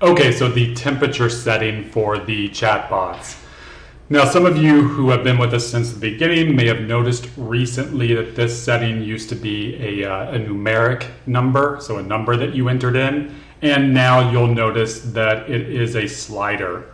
Okay, so the temperature setting for the chatbots. Now, some of you who have been with us since the beginning may have noticed recently that this setting used to be a numeric number, so a number that you entered in, and now you'll notice that it is a slider.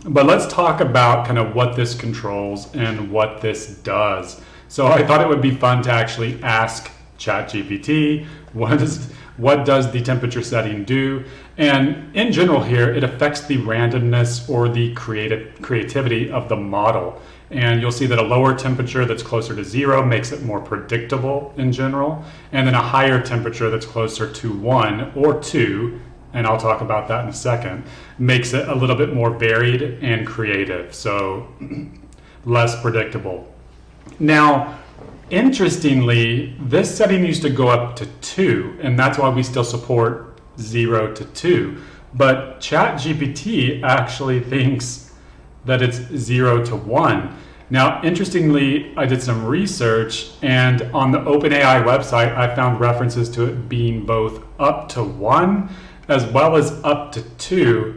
But let's talk about kind of what this controls and what this does. So I thought it would be fun to actually ask ChatGPT, what does the temperature setting do? And in general here, it affects the randomness or the creativity of the model. And you'll see that a lower temperature that's closer to 0 makes it more predictable in general. And then a higher temperature that's closer to 1 or 2, and I'll talk about that in a second, makes it a little bit more varied and creative, so less predictable. Now, interestingly, this setting used to go up to 2, and that's why we still support 0 to 2. But ChatGPT actually thinks that it's 0 to 1. Now, interestingly, I did some research, and on the OpenAI website, I found references to it being both up to 1 as well as up to 2,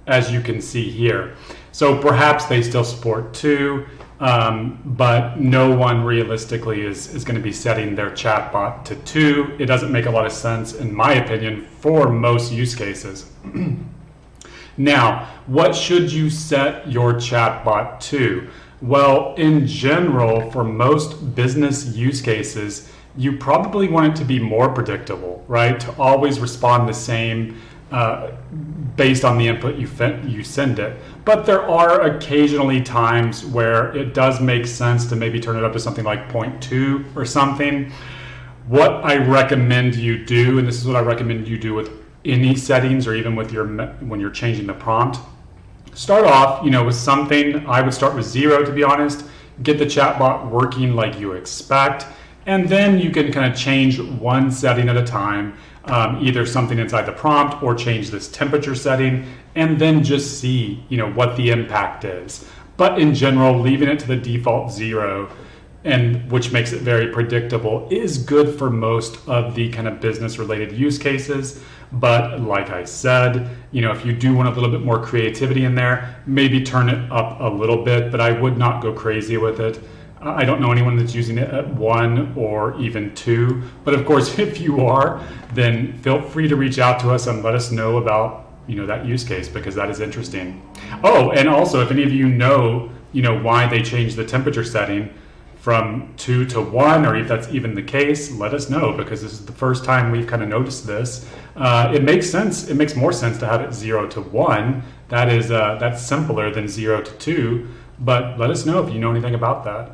as you can see here. So perhaps they still support 2, but no one realistically is going to be setting their chatbot to 2. It doesn't make a lot of sense, in my opinion, for most use cases. Now, what should you set your chatbot to? Well, in general, for most business use cases, you probably want it to be more predictable, right? To always respond the same based on the input you send it. But there are occasionally times where it does make sense to maybe turn it up to something like 0.2 or something. What I recommend you do, and this is what I recommend you do with any settings or even with when you're changing the prompt, start off, with something. I would start with 0, to be honest. Get the chatbot working like you expect, and then you can kind of change one setting at a time, either something inside the prompt or change this temperature setting, and then just see, what the impact is. But in general, leaving it to the default 0, and which makes it very predictable, is good for most of the kind of business-related use cases. But like I said, if you do want a little bit more creativity in there, maybe turn it up a little bit, but I would not go crazy with it. I don't know anyone that's using it at 1 or even 2, but of course, if you are, then feel free to reach out to us and let us know about that use case, because that is interesting. Oh, and also, if any of you know why they changed the temperature setting from 2 to 1, or if that's even the case, let us know, because this is the first time we've kind of noticed this. It makes sense. It makes more sense to have it 0 to 1. That's simpler than 0 to 2. But let us know if you know anything about that.